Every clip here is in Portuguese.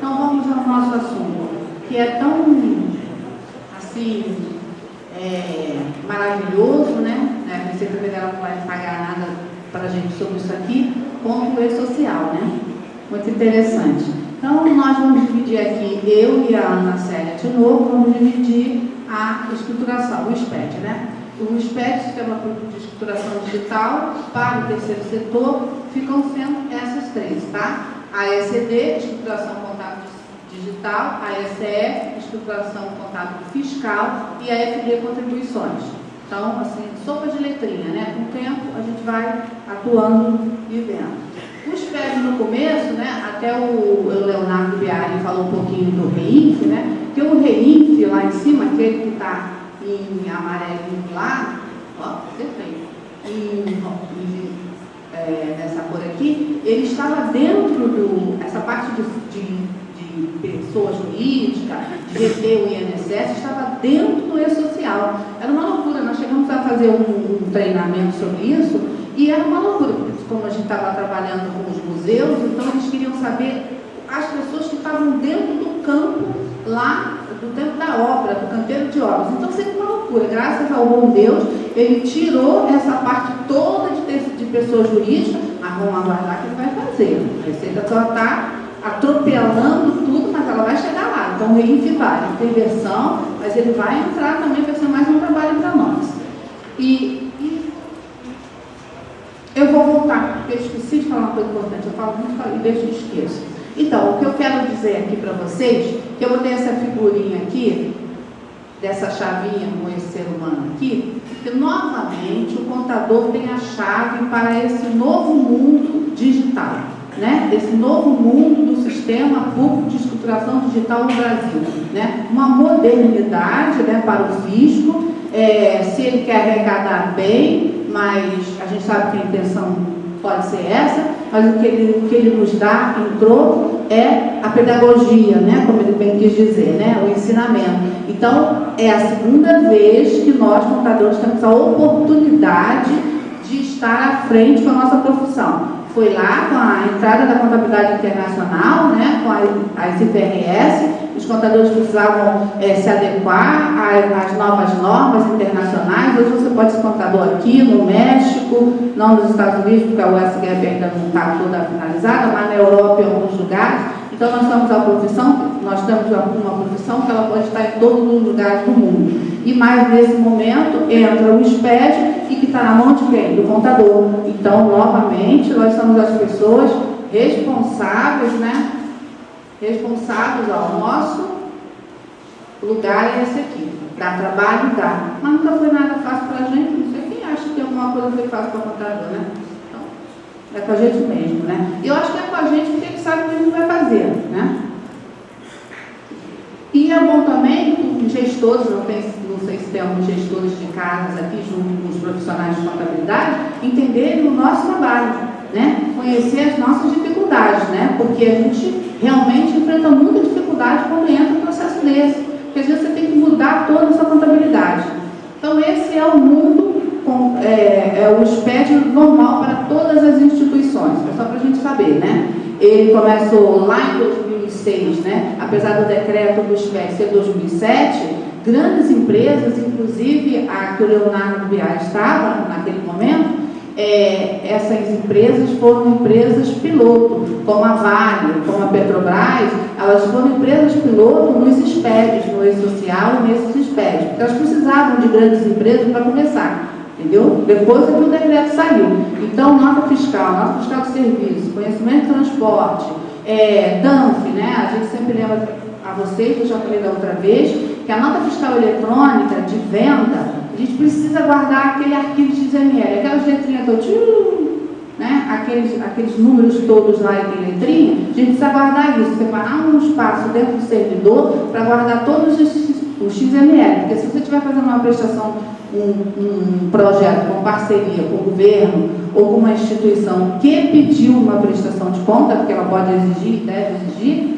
Então vamos ao nosso assunto, que é tão, assim, maravilhoso, né? A Receita Federal não vai pagar nada para a gente sobre isso aqui, como o E-Social, né? Muito interessante. Então, nós vamos dividir aqui, eu e a Ana Célia de novo, vamos dividir a escrituração, o SPED, né? O SPED, Sistema Público de Escrituração Digital, para o terceiro setor, ficam sendo essas três, tá? A ECD, Escrituração Contábil Digital, a ECE, Escrituração Contábil Fiscal, e a FD, Contribuições. Então, assim, sopa de letrinha, né? Com o tempo, a gente vai atuando e vendo. O SPED no começo, né? Até o Leonardo Biari falou um pouquinho do REINF, né? Que o REINF, lá em cima, aquele que está em amarelinho lá, ó, perfeito, nessa cor aqui, ele estava dentro essa parte de pessoa jurídica, de reter o INSS, estava dentro do E-Social. Era uma loucura, nós chegamos a fazer um treinamento sobre isso, e era uma loucura, como a gente estava trabalhando com os museus, então eles queriam saber as pessoas que estavam dentro do campo lá, do tempo da obra, do canteiro de obras. Então sempre uma loucura, graças ao bom Deus, ele tirou essa parte toda de pessoa jurídica, mas vamos aguardar que ele vai fazer. A Receita só está atropelando tudo, mas ela vai chegar lá. Então o REINF vai, não tem versão, mas ele vai entrar também, vai ser mais um trabalho para nós. E eu vou voltar, porque eu esqueci de falar uma coisa importante, eu falo muito e deixo de esqueço. Então, o que eu quero dizer aqui para vocês, que eu botei essa figurinha aqui, dessa chavinha com esse ser humano aqui, que novamente o contador tem a chave para esse novo mundo digital, né? Esse novo mundo do sistema público de escrituração digital no Brasil, né? Uma modernidade, né, para o fisco, se ele quer arrecadar bem, mas a gente sabe que a intenção pode ser essa, mas o que ele nos dá em troco é a pedagogia, né? Como ele bem quis dizer, né? O ensinamento. Então, é a segunda vez que nós, contadores, temos a oportunidade de estar à frente com a nossa profissão. Foi lá com a entrada da contabilidade internacional, né? Com as IFRS, os contadores precisavam se adequar às novas normas internacionais. Hoje você pode ser contador aqui no México, não nos Estados Unidos, porque a USGAP ainda não está toda finalizada, mas na Europa e em alguns lugares. Então nós temos uma profissão que ela pode estar em todos os lugares do mundo. E mais nesse momento entra o SPED, e que está na mão de quem? Do contador. Então, novamente, nós somos as pessoas responsáveis, né? Responsáveis, ó, o nosso lugar é esse aqui. Dá trabalho, dá. Mas nunca foi nada fácil para a gente. Não sei quem acha que alguma coisa foi fácil para o contador, né? Então, é com a gente mesmo, né? E eu acho que é com a gente porque ele sabe o que a gente vai fazer, né? E é bom também, gestores, não sei se tem alguns gestores de casas aqui, junto com os profissionais de contabilidade, entenderem o nosso trabalho, né? Conhecer as nossas dificuldades, né? Porque a gente realmente enfrenta muita dificuldade quando entra um processo desse, porque às vezes você tem que mudar toda a sua contabilidade. Então esse é o mundo, o SPED normal para todas as instituições, é só para a gente saber, né? Ele começou lá em 2006, né? Apesar do decreto do SPED ser 2007, grandes empresas, inclusive a que o Leonardo Biari estava naquele momento, essas empresas foram empresas piloto, como a Vale, como a Petrobras, elas foram empresas piloto nos SPEDs, no E-Social e nesses SPEDs, porque elas precisavam de grandes empresas para começar. Entendeu? Depois é que o decreto saiu. Então, nota fiscal de serviço, conhecimento de transporte, DANF, né? A gente sempre lembra a vocês, eu já falei da outra vez, que a nota fiscal eletrônica de venda, a gente precisa guardar aquele arquivo de XML, aquelas letrinhas todas, né? Aqueles números todos lá e tem letrinha, a gente precisa guardar isso, separar um espaço dentro do servidor para guardar todos os XML, porque se você estiver fazendo uma prestação, um projeto com parceria com o governo ou com uma instituição que pediu uma prestação de conta, porque ela pode exigir, deve exigir,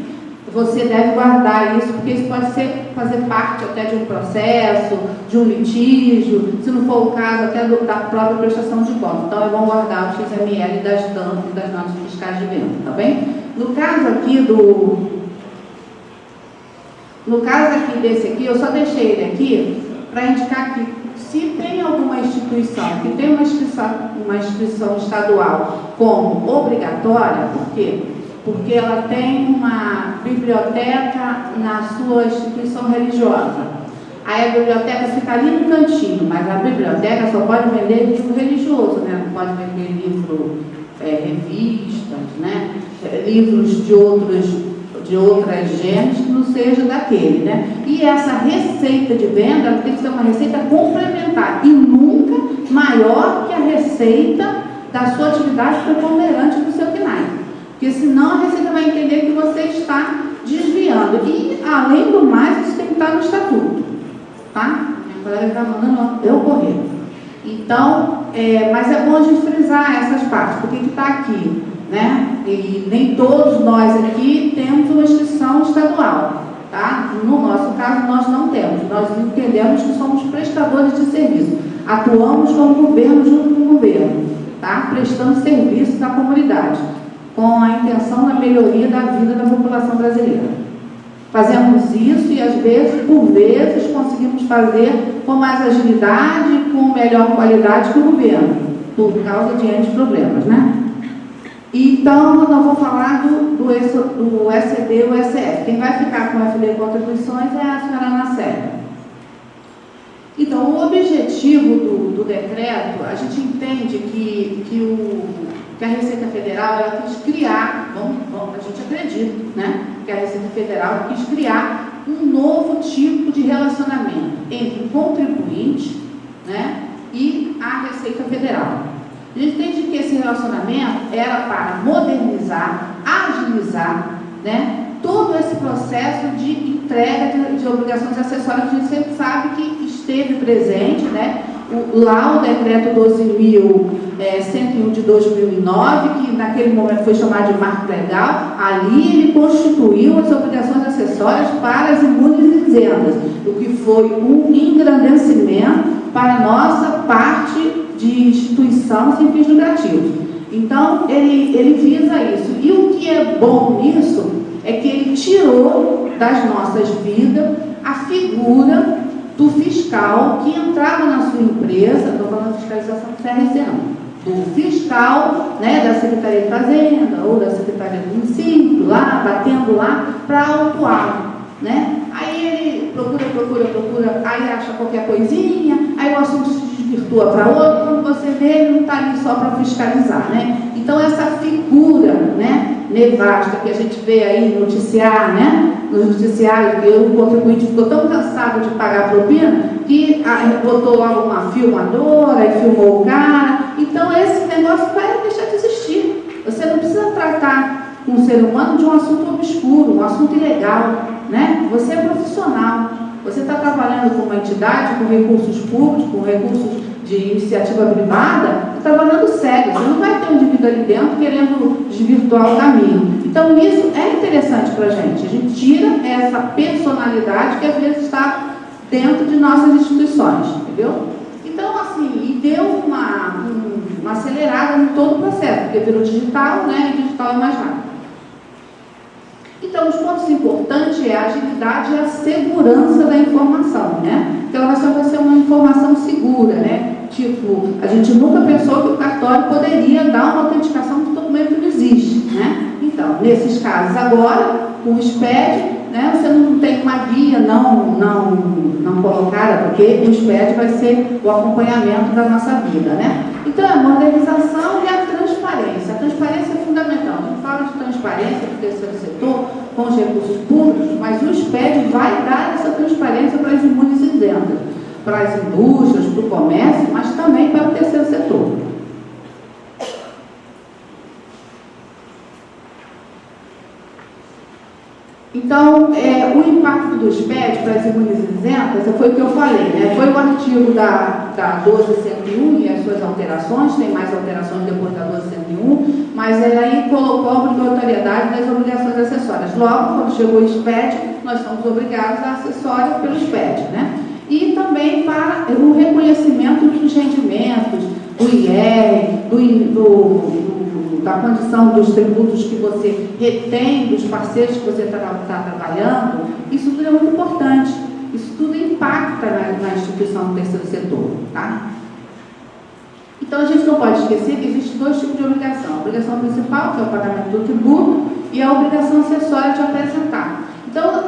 você deve guardar isso, porque isso pode fazer parte até de um processo, de um litígio, se não for o caso, até da própria prestação de conta. Então, é bom guardar o XML das DANF e das notas fiscais de venda, tá bem? No caso aqui No caso aqui desse aqui, eu só deixei ele aqui para indicar que se tem alguma instituição que tem uma instituição estadual como obrigatória, por quê? Porque ela tem uma biblioteca na sua instituição religiosa. Aí a biblioteca fica ali no cantinho, mas a biblioteca só pode vender livro religioso, né? Não pode vender livro, revistas, né? Livros de outras gêneros que não seja daquele, né? E essa receita de venda ela tem que ser uma receita complementar e nunca maior que a receita da sua atividade preponderante do seu CNAE. Porque senão a receita vai entender que você está desviando. E, além do mais, isso tem que estar no estatuto. Tá? Minha colega está mandando eu correr. Então, mas é bom a gente frisar essas partes, porque que está aqui, né? E nem todos nós aqui temos uma instituição estadual, tá? No nosso caso, nós não temos. Nós entendemos que somos prestadores de serviço. Atuamos como governo junto com o governo, tá? Prestando serviço à comunidade, com a intenção da melhoria da vida da população brasileira. Fazemos isso e, às vezes, por vezes, conseguimos fazer com mais agilidade e com melhor qualidade que o governo, por causa de N problemas, né? Então, eu vou falar do SED e o SF. Quem vai ficar com o FD Contribuições é a senhora Ana Célia. Então, o objetivo do decreto, a gente entende que a Receita Federal ela quis criar, a gente acredita, né, que a Receita Federal quis criar um novo tipo de relacionamento entre o contribuinte, né, e a Receita Federal. A gente entende que esse relacionamento era para modernizar, agilizar, né, todo esse processo de entrega de obrigações acessórias que a gente sempre sabe que esteve presente, né? Lá o decreto 12.101 de 2009, que naquele momento foi chamado de marco legal, ali ele constituiu as obrigações acessórias para as imunes isendas, o que foi um engrandecimento para a nossa parte de instituição sem fins lucrativos. Então, ele visa isso. E o que é bom nisso é que ele tirou das nossas vidas a figura do fiscal que entrava na sua empresa, estou falando de fiscalização do CRC, não, do fiscal, né, da Secretaria de Fazenda ou da Secretaria do Município, lá, batendo lá, para autuá-lo, né? Aí ele procura, aí acha qualquer coisinha, aí o assunto se desvirtua para outro, quando você vê, ele não está ali só para fiscalizar, né? Então, essa figura, né, nevasta que a gente vê aí noticiar, né? No noticiário, que o contribuinte ficou tão cansado de pagar propina que botou logo uma filmadora e filmou o cara. Então, esse negócio vai deixar de existir. Você não precisa tratar com o ser humano de um assunto obscuro, um assunto ilegal, né? Você é profissional. Você está trabalhando com uma entidade, com recursos públicos, com recursos de iniciativa privada, está trabalhando sério. Você não vai ter um indivíduo ali dentro querendo desvirtuar o caminho. Então, isso é interessante para a gente. A gente tira essa personalidade que às vezes está dentro de nossas instituições, entendeu? Então, assim, e deu uma acelerada em todo o processo, porque virou digital, né? E digital é mais rápido. Então, os pontos importantes é a agilidade e a segurança da informação, né? Porque ela vai ser uma informação segura, né? Tipo, a gente nunca pensou que o cartório poderia dar uma autenticação que o documento não existe, né? Então, nesses casos agora, com o SPED, né, você não tem uma guia não colocada, porque o SPED vai ser o acompanhamento da nossa vida, né? Então, a modernização e a transparência. A transparência é fundamental. A gente fala de transparência do terceiro setor com os recursos públicos, mas o SPED vai dar essa transparência para as imunes isentas, para as indústrias, para o comércio, mas também para o terceiro setor. Então, o impacto do SPED para as imunes isentas foi o que eu falei, né? Foi o artigo da 12.101 e as suas alterações, tem mais alterações depois da 12.101, mas ele aí colocou a obrigatoriedade das obrigações acessórias. Logo, quando chegou o SPED, nós fomos obrigados a acessório pelo SPED, né? E também para o reconhecimento dos rendimentos, do IR, da condição dos tributos que você retém, dos parceiros que você está trabalhando, isso tudo é muito importante. Isso tudo impacta na instituição do terceiro setor, tá? Então, a gente não pode esquecer que existem dois tipos de obrigação. A obrigação principal, que é o pagamento do tributo, e a obrigação acessória de apresentar. Então,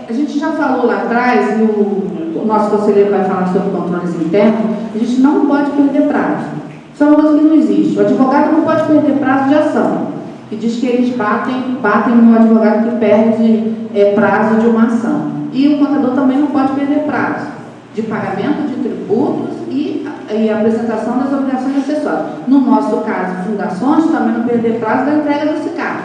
a gente já falou lá atrás, e o nosso conselheiro vai falar sobre controles internos, a gente não pode perder prazo. Isso é uma coisa que não existe. O advogado não pode perder prazo de ação, que diz que eles batem no advogado que perde prazo de uma ação. E o contador também não pode perder prazo de pagamento de tributos e apresentação das obrigações acessórias. No nosso caso, fundações, também não perder prazo da entrega do SICAP,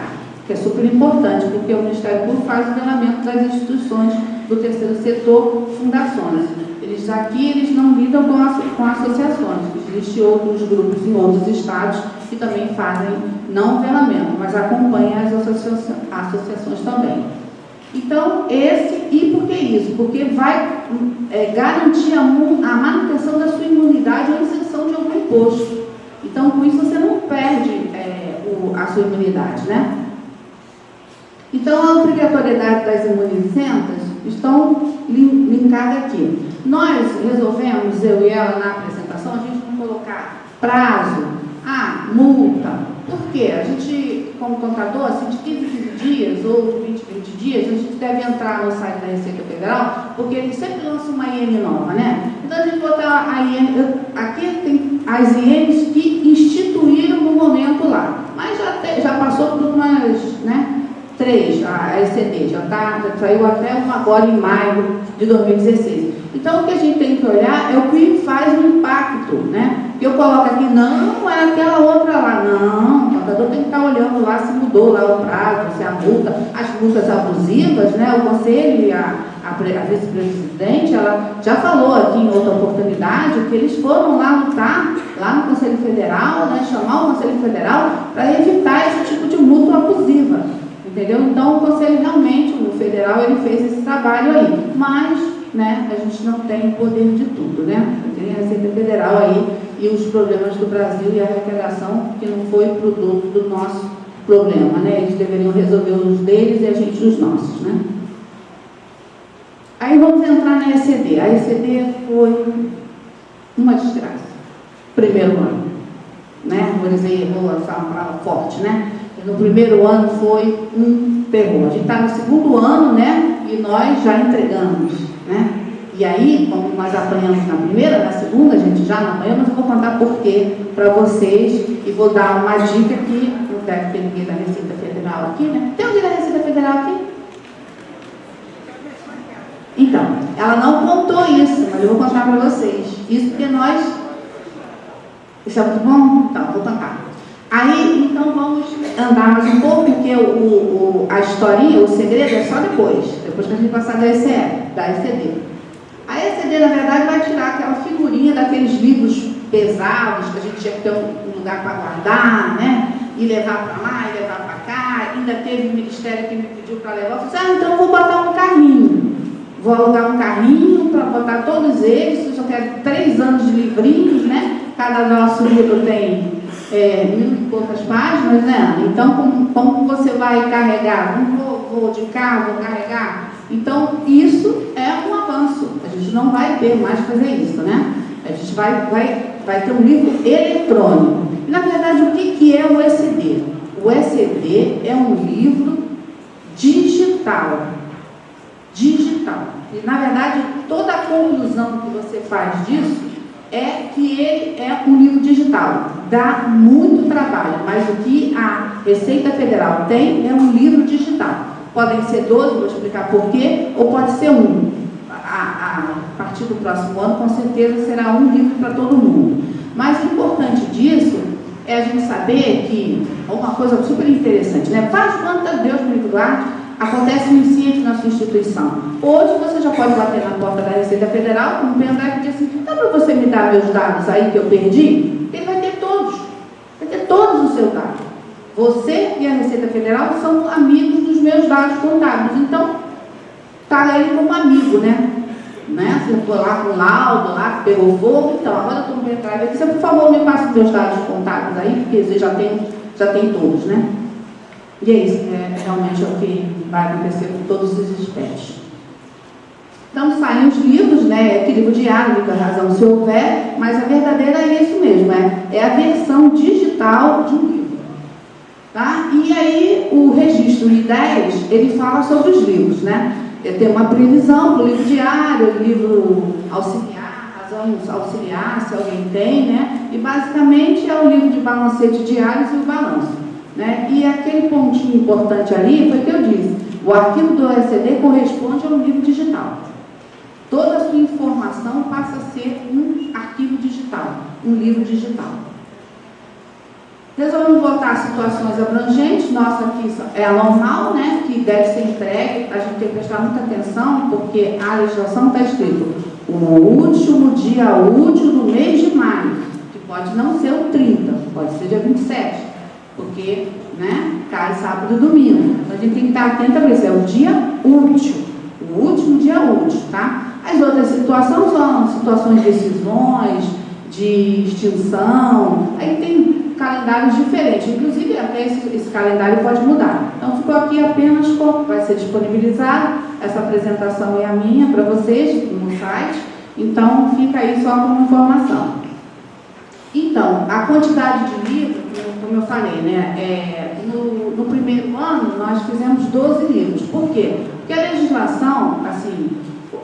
que é super importante, porque o Ministério Público faz o velamento das instituições do terceiro setor, fundações. Eles não lidam com associações. Existem outros grupos em outros estados que também fazem, não o velamento, mas acompanham as associações também. Então, e por que isso? Porque vai garantir a manutenção da sua imunidade ou isenção de algum imposto. Então, com isso, você não perde a sua imunidade, né? Então, a obrigatoriedade das imunizentas estão linkadas aqui. Nós resolvemos, eu e ela, na apresentação, a gente não colocar prazo, multa. Por quê? A gente, como contador, assim, de 15 dias ou 20 dias, a gente deve entrar no site da Receita Federal, porque eles sempre lançam uma IN nova, né? Então, a gente botar a IN, aqui tem as INs que instituíram no momento lá, mas já passou por umas, né? 3, a ECD, já saiu até uma agora em maio de 2016. Então, o que a gente tem que olhar é o que faz o impacto, né? Eu coloco aqui, não, é aquela outra lá. Não, o contador tem que estar olhando lá se mudou lá o prazo, se a multa, as multas abusivas, né? O conselho e a vice-presidente, ela já falou aqui em outra oportunidade que eles foram lá lutar, lá no Conselho Federal, né? Chamar o Conselho Federal para evitar esse tipo de multa abusiva. Entendeu? Então, o Conselho realmente, o federal, ele fez esse trabalho aí. Mas, né, a gente não tem o poder de tudo, né? Tem a Receita Federal aí e os problemas do Brasil e a arrecadação, que não foi produto do nosso problema, né? Eles deveriam resolver os deles e a gente os nossos, né? Aí vamos entrar na ECD. A ECD foi uma desgraça. Primeiro ano, né? Vou lançar uma palavra forte, né? No primeiro ano foi um terror. A gente está no segundo ano, né? E nós já entregamos, né? E aí, como nós apanhamos na primeira, na segunda, a gente já não apanhou, mas eu vou contar por quê para vocês e vou dar uma dica aqui. Não deve ter ninguém da Receita Federal aqui, né? Tem alguém da Receita Federal aqui? Então, ela não contou isso, mas eu vou contar para vocês. Isso porque nós... Isso é muito bom? Então, vou contar. Aí, então, vamos andar mais um pouco, porque a historinha, o segredo é só depois que a gente passar da ECD. A ECD, na verdade, vai tirar aquela figurinha daqueles livros pesados, que a gente tinha que ter um lugar para guardar, né? E levar para lá, e levar para cá. Ainda teve um ministério que me pediu para levar. Eu falei, então eu vou botar um carrinho. Vou alugar um carrinho para botar todos eles. Eu só quero 3 anos de livrinhos, né? Cada nosso livro tem 1000 e poucas páginas, né? Então, como você vai carregar? Vou de carro, vou carregar? Então, isso é um avanço. A gente não vai ter mais que fazer isso, né? A gente vai ter um livro eletrônico. E, na verdade, o que é o ECD? O ECD é um livro digital. E, na verdade, toda a conclusão que você faz disso é que ele é um livro digital. Dá muito trabalho, mas o que a Receita Federal tem é um livro digital. Podem ser 12, vou explicar por quê, ou pode ser um. A partir do próximo ano, com certeza, será um livro para todo mundo. Mas o importante disso é a gente saber que, uma coisa super interessante, né? Faz quanto Deus me guarde, acontece um incêndio na sua instituição. Hoje você já pode bater na porta da Receita Federal com um pendrive e dizer assim, dá para você me dar meus dados aí que eu perdi? Ele vai ter todos os seus dados. Você e a Receita Federal são amigos dos meus dados contábeis, então tá ele como amigo, né? Você foi lá com laudo, lá pegou fogo, então agora eu estou no pendrive aqui, você por favor me passe meus dados contábeis aí, porque você já tem já tem todos, né? E é isso, realmente é o que vai acontecer com todos os aspectos. Então saem os livros, né? Equilíbrio diário, única razão se houver, mas a verdadeira é isso mesmo, é a versão digital de um livro. Tá? E aí o registro I10, ele fala sobre os livros, né? Tem uma previsão para o livro diário, livro auxiliar, razão auxiliar, se alguém tem, né? E basicamente é o livro de balancete diários e o balanço, né? E aquele pontinho importante ali foi o que eu disse, o arquivo do OECD corresponde a um livro digital. Toda a sua informação passa a ser um arquivo digital, um livro digital. Resolvemos votar situações abrangentes, nossa aqui é a normal, né, que deve ser entregue, a gente tem que prestar muita atenção, porque a legislação está escrito o último dia útil do mês de maio, que pode não ser o 30, pode ser dia 27, porque, né, cai sábado e domingo. Então a gente tem que estar atento a isso, é o dia útil, o último dia útil, tá? As outras situações são situações de decisões, de extinção, aí tem calendários diferentes, inclusive até esse calendário pode mudar. Então ficou aqui apenas como vai ser disponibilizado, essa apresentação é a minha para vocês no site, então fica aí só como informação. Então, a quantidade de livros, como eu falei, né, no primeiro ano nós fizemos 12 livros. Por quê? Porque a legislação, assim,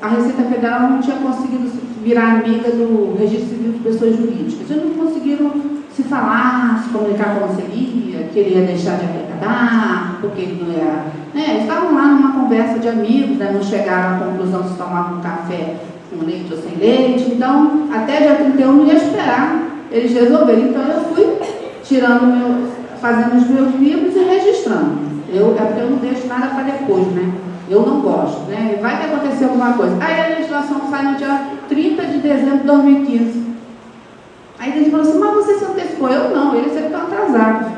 a Receita Federal não tinha conseguido virar amiga do Registro Civil de Pessoas Jurídicas. Eles não conseguiram se falar, se comunicar como seria, que ele ia deixar de arrecadar, porque ele não ia... Né? Eles estavam lá numa conversa de amigos, né? Não chegaram à conclusão se tomavam um café com leite ou sem leite. Então, até dia 31 não ia esperar eles resolverem. Então, eu fui fazendo os meus livros e registrando. É porque eu não deixo nada para depois, né? Eu não gosto, né? Vai que acontecer alguma coisa. Aí a legislação sai no dia 30 de dezembro de 2015. Aí eles falam assim, mas você se antecipou? Eu não, eles sempre estão atrasados.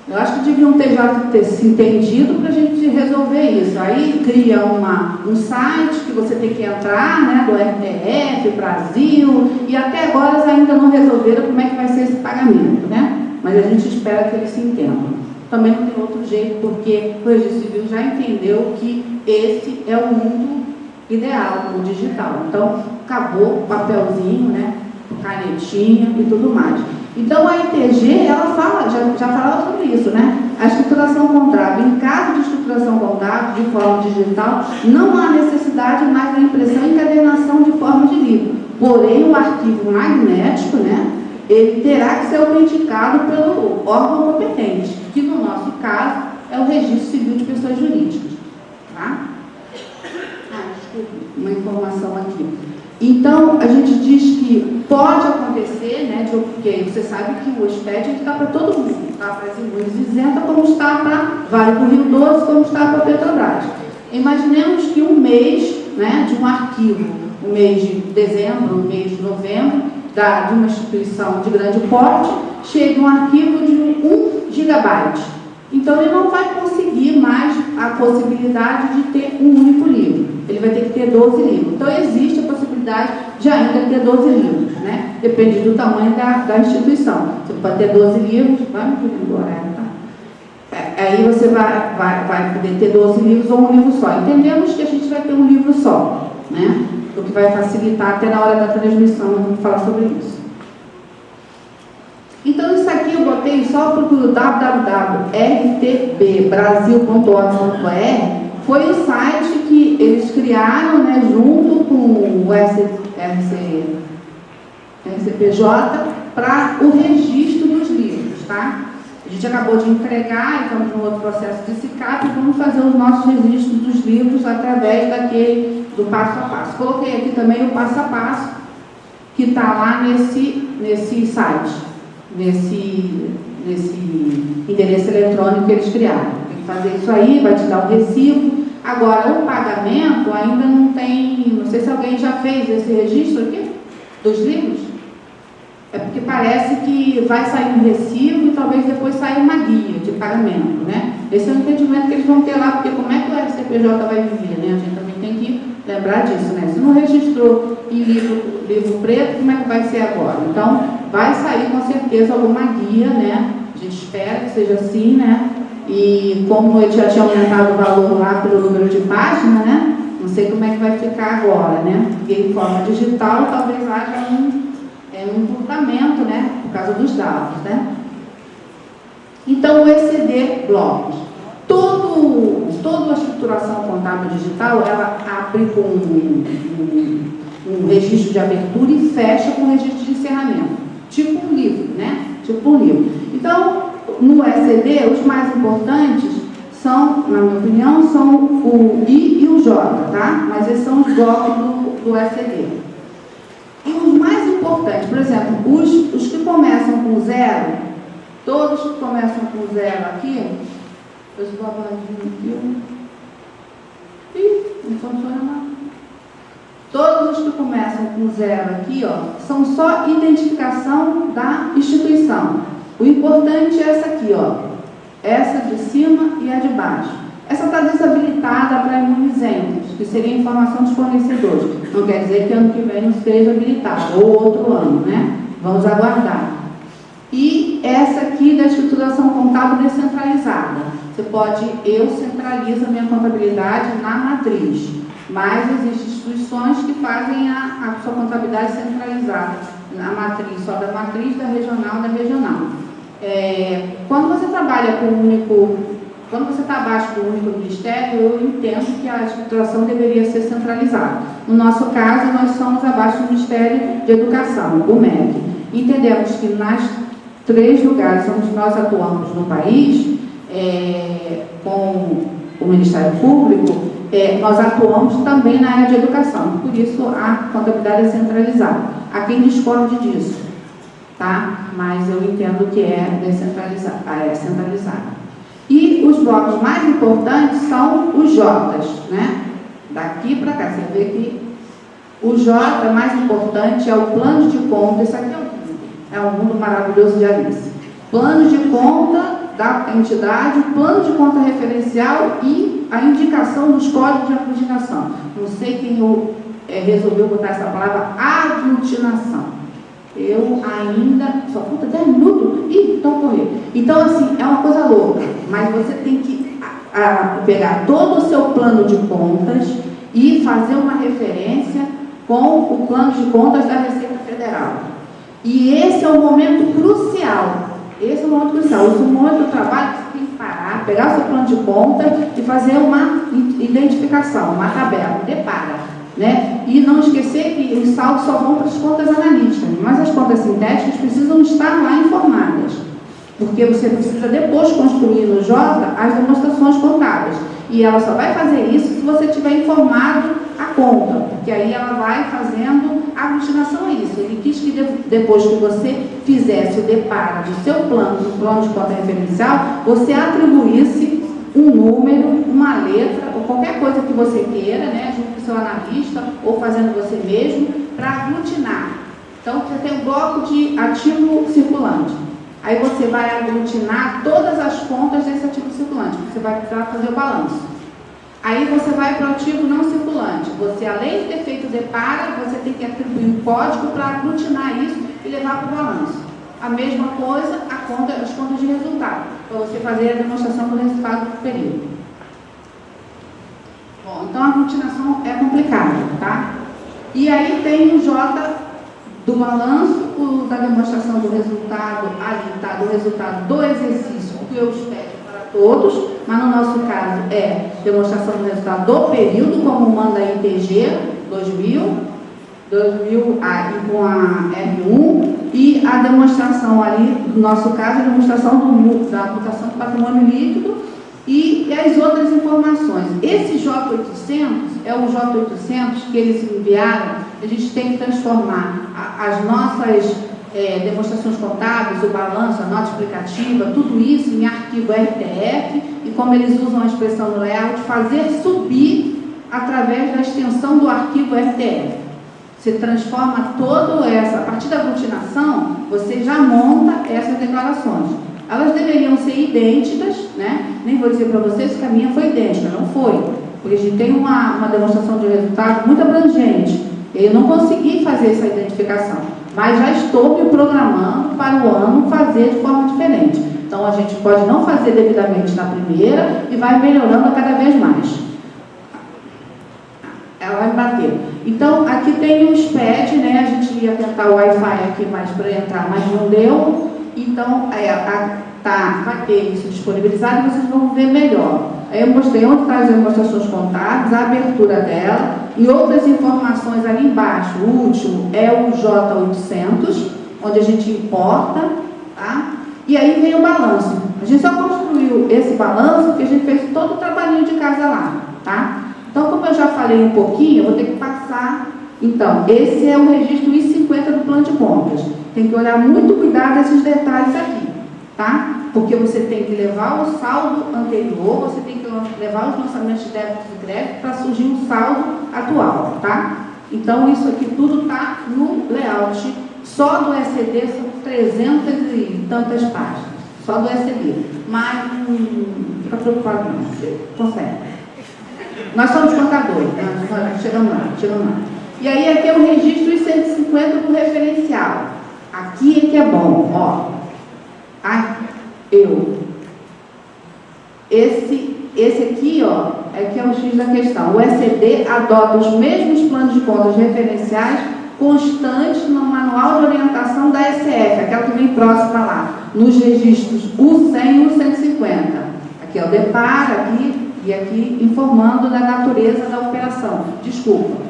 Eu acho que deviam ter se entendido para a gente resolver isso. Aí cria um site que você tem que entrar, né, do RTF, Brasil, e até agora eles ainda não resolveram como é que vai ser esse pagamento, né? Mas a gente espera que eles se entendam. Também não tem outro jeito, porque o Registro Civil já entendeu que esse é o mundo ideal, o digital. Então, acabou o papelzinho, né? Canetinha e tudo mais. Então a ITG, ela fala, já falava sobre isso, né? A escrituração contábil, em caso de escrituração contábil de forma digital, não há necessidade mais da impressão e encadernação de forma de livro. Porém, o arquivo magnético, né? Ele terá que ser autenticado pelo órgão competente, que no nosso caso é o Registro Civil de Pessoas Jurídicas. Tá? Desculpa, uma informação aqui. Então, a gente diz que pode acontecer, né, porque você sabe que o SPED está para todo mundo, está para as imóveis isentas, como está para Vale do Rio Doce, como está para Petrobras. Imaginemos que um mês, né, de um arquivo, o mês de dezembro, o mês de novembro, de uma instituição de grande porte, chega um arquivo de 1 gigabyte. Então, ele não vai conseguir mais a possibilidade de ter um único livro. Ele vai ter que ter 12 livros. Então, existe a possibilidade de ainda ter 12 livros, né? Depende do tamanho da instituição. Você pode ter 12 livros, vai me pedir o horário, tá? Aí você vai poder ter 12 livros ou um livro só. Entendemos que a gente vai ter um livro só, né? O que vai facilitar até na hora da transmissão, eu vou falar sobre isso. Então, isso aqui eu botei só para o www.rtbbrasil.org.br. Foi o site que eles criaram, né, junto com o RCPJ para o registro dos livros, tá? A gente acabou de entregar, estamos no outro processo de SICAP, e vamos fazer os nossos registros dos livros através do passo a passo. Coloquei aqui também o passo a passo, que está lá nesse site, nesse endereço eletrônico que eles criaram. Tem que fazer isso aí, vai te dar o recibo. Agora, o pagamento ainda não tem, não sei se alguém já fez esse registro aqui, dos livros. É porque parece que vai sair um recibo e talvez depois saia uma guia de pagamento, né? Esse é o entendimento que eles vão ter lá, porque como é que o RCPJ vai viver, né? A gente também tem que lembrar disso, né? Se não registrou em livro preto, como é que vai ser agora? Então, vai sair com certeza alguma guia, né, de espera que seja assim, né? E como ele já tinha aumentado o valor lá pelo número de página, né? Não sei como é que vai ficar agora, né? Porque em forma digital talvez haja um encurtamento, né? Por causa dos dados, né? Então, o ECD blocos. Toda a estruturação contábil digital, ela abre com um registro de abertura e fecha com um registro de encerramento. Tipo um livro, né? Tipo um livro. Então, no ECD, os mais importantes são, na minha opinião, são o I e o J, tá? Mas esses são os blocos do ECD. E os mais importantes, por exemplo, os que começam com zero, todos que começam com zero aqui, eu vou aqui, não funciona nada. Todos os que começam com zero aqui, ó, são só identificação da instituição. O importante é essa aqui, ó, essa de cima e a de baixo. Essa está desabilitada para imunizentos, que seria informação dos fornecedores. Não quer dizer que ano que vem não esteja habilitado, ou outro ano, né? Vamos aguardar. E essa aqui da estruturação contábil descentralizada. Você pode, eu centralizo a minha contabilidade na matriz, mas existem instituições que fazem a sua contabilidade centralizada na matriz, só da matriz, da regional. Quando você trabalha com quando você está abaixo do único ministério, eu entendo que a estruturação deveria ser centralizada. No nosso caso, nós somos abaixo do Ministério de Educação, o MEC. Entendemos que nas 3 lugares onde nós atuamos no país, com o Ministério Público, nós atuamos também na área de educação, por isso a contabilidade é centralizada. Há quem discorde disso, tá? Mas eu entendo que é centralizada. E os blocos mais importantes são os J's, né? Daqui para cá, você vê que o J mais importante é o plano de conta. Isso aqui é um mundo maravilhoso de Alice. Plano de conta da entidade, plano de conta referencial e a indicação dos códigos de aglutinação. Não sei quem resolveu botar essa palavra aglutinação. Eu ainda... Só falta 10 minutos? Ih, então correr. Então, assim, é uma coisa louca. Mas você tem que pegar todo o seu plano de contas e fazer uma referência com o plano de contas da Receita Federal. E esse é o momento crucial. Esse é o momento crucial. Esse é o momento do trabalho que você tem que parar, pegar o seu plano de contas e fazer uma identificação, uma tabela, depara. Né? E não esquecer que os saldos só vão para as contas analíticas, mas as contas sintéticas precisam estar lá informadas, porque você precisa depois construir no J as demonstrações contábeis, e ela só vai fazer isso se você tiver informado a conta, porque aí ela vai fazendo a aglutinação a isso. Ele quis que depois que você fizesse o deparo do seu plano, do plano de conta referencial, você atribuísse um número, uma letra, ou qualquer coisa que você queira, né, junto com o seu analista, ou fazendo você mesmo, para aglutinar. Então, você tem um bloco de ativo circulante. Aí você vai aglutinar todas as contas desse ativo circulante. Você vai precisar fazer o balanço. Aí você vai para o ativo não circulante. Você, além de ter feito o deparo, você tem que atribuir um código para aglutinar isso e levar para o balanço. A mesma coisa, as contas de resultado, para você fazer a demonstração do resultado do período. Bom, então a aglutinação é complicada, tá? E aí tem o J do balanço, o da demonstração do resultado, ali está do resultado do exercício que eu espero para todos, mas no nosso caso é demonstração do resultado do período, como manda a ITG 2000 com a R1, e a demonstração ali, no nosso caso, a demonstração da aplicação do patrimônio líquido e as outras informações. Esse J800 é o J800 que eles enviaram. A gente tem que transformar as nossas demonstrações contábeis, o balanço, a nota explicativa, tudo isso em arquivo RTF, e como eles usam a expressão no layout, fazer subir através da extensão do arquivo RTF. Você transforma toda essa, a partir da aglutinação, você já monta essas declarações. Elas deveriam ser idênticas, né? Nem vou dizer para vocês que a minha foi idêntica, não foi. Porque a gente tem uma demonstração de resultado muito abrangente. Eu não consegui fazer essa identificação, mas já estou me programando para o ano fazer de forma diferente. Então, a gente pode não fazer devidamente na primeira e vai melhorando cada vez mais. Ela vai bater. Então, aqui tem o SPED, né? A gente ia tentar o Wi-Fi aqui mais para entrar, mas não deu. Então, vai ter isso disponibilizado e vocês vão ver melhor. Aí eu mostrei onde está as demonstrações contábeis, a abertura dela e outras informações ali embaixo. O último é o J800, onde a gente importa, tá? E aí vem o balanço. A gente só construiu esse balanço porque a gente fez todo o trabalhinho de casa lá, tá? Então, como eu já falei um pouquinho, eu vou ter que passar. Então, esse é o registro I-50 do plano de contas. Tem que olhar muito cuidado esses detalhes aqui, tá? Porque você tem que levar o saldo anterior, você tem que levar os lançamentos de débito e crédito para surgir um saldo atual, tá? Então, isso aqui tudo está no layout. Só do ECD são 300 e tantas páginas. Só do ECD. Mas não fica preocupado não, você consegue. Nós somos contadores, né? Chegamos lá. E aí aqui é o registro I-150 do referencial. Aqui é que é bom, ó. Esse aqui, ó, é que é o X da questão. O ECD adota os mesmos planos de contas referenciais constantes no manual de orientação da SF, aquela que vem próxima lá, nos registros U100 e U150. Aqui é o DEPAR, aqui e aqui informando da natureza da operação. Desculpa.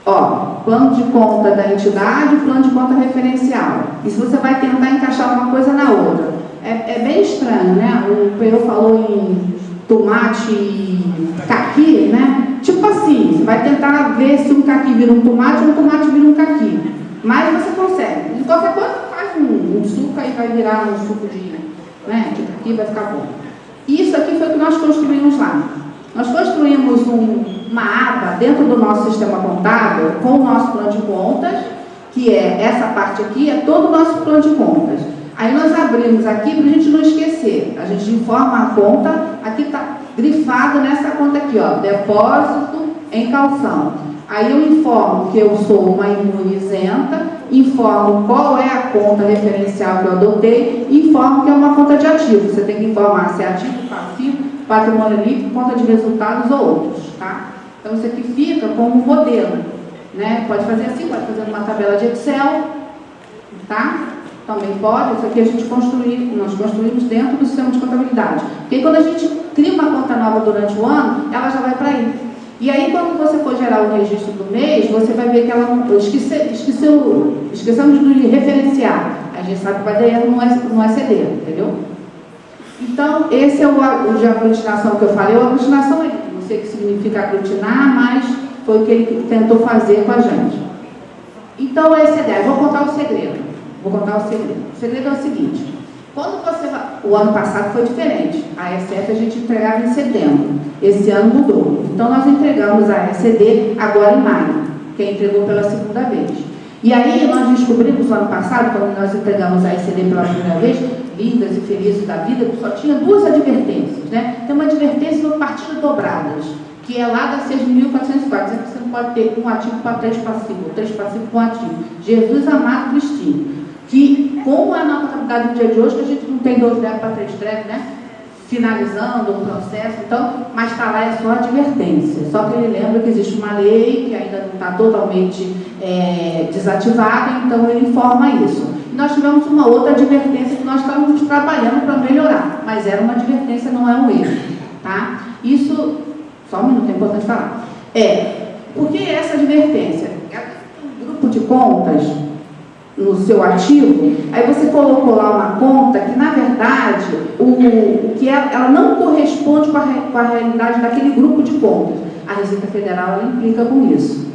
Ó, plano de conta da entidade, plano de conta referencial. E se você vai tentar encaixar uma coisa na outra. É bem estranho, né? O PO falou em tomate e caqui, né? Tipo assim, você vai tentar ver se um caqui vira um tomate ou um tomate vira um caqui. Mas você consegue. De qualquer coisa, faz um suco e vai virar um suco de caqui, vai ficar bom. Isso aqui foi o que nós construímos lá. Nós construímos uma aba dentro do nosso sistema contábil com o nosso plano de contas, que é essa parte aqui, é todo o nosso plano de contas. Aí nós abrimos aqui para a gente não esquecer. A gente informa a conta, aqui está grifado nessa conta aqui, ó, depósito em calção. Aí eu informo que eu sou uma imune isenta, informo qual é a conta referencial que eu adotei e informo que é uma conta de ativo. Você tem que informar se é ativo, passivo, patrimônio líquido, conta de resultados ou outros, tá? Então isso aqui fica como um modelo, né? Pode fazer assim, pode fazer numa tabela de Excel, tá? Também pode. Isso aqui nós construímos dentro do sistema de contabilidade. Porque quando a gente cria uma conta nova durante o ano, ela já vai para aí. E aí, quando você for gerar o registro do mês, você vai ver que ela esquecemos de referenciar. A gente sabe que vai dar erro no ECD, entendeu? Então, esse é o de aglutinação que eu falei. A aglutinação, não sei o que significa aglutinar, mas foi o que ele tentou fazer com a gente. Então, essa ideia. Eu vou contar o segredo. O segredo é o seguinte. Quando você vai... O ano passado foi diferente. A SF a gente entregava em setembro. Esse ano mudou. Então, nós entregamos a ECD agora em maio. Quem entregou pela segunda vez. E aí, nós descobrimos no ano passado, quando nós entregamos a ECD pela primeira vez, lindas e felizes da vida, só tinha duas advertências, né? Tem uma advertência no partido dobradas, que é lá da 6.404, que você não pode ter um ativo para 3 passivos, 3 passivos com ativo. Jesus amado Cristinho. Que, como é na contabilidade do dia de hoje, que a gente não tem 12 débito para 3 créditos, né? Finalizando o processo, então, mas está lá, é só advertência. Só que ele lembra que existe uma lei que ainda não está totalmente desativada, então ele informa isso. E nós tivemos uma outra advertência que nós estávamos trabalhando para melhorar, mas era uma advertência, não é um erro, tá? Isso, só um minuto, é importante falar. Por que essa advertência? Um grupo de contas no seu ativo, aí você colocou lá uma conta que, na verdade, ela não corresponde com a realidade daquele grupo de contas. A Receita Federal, ela implica com isso.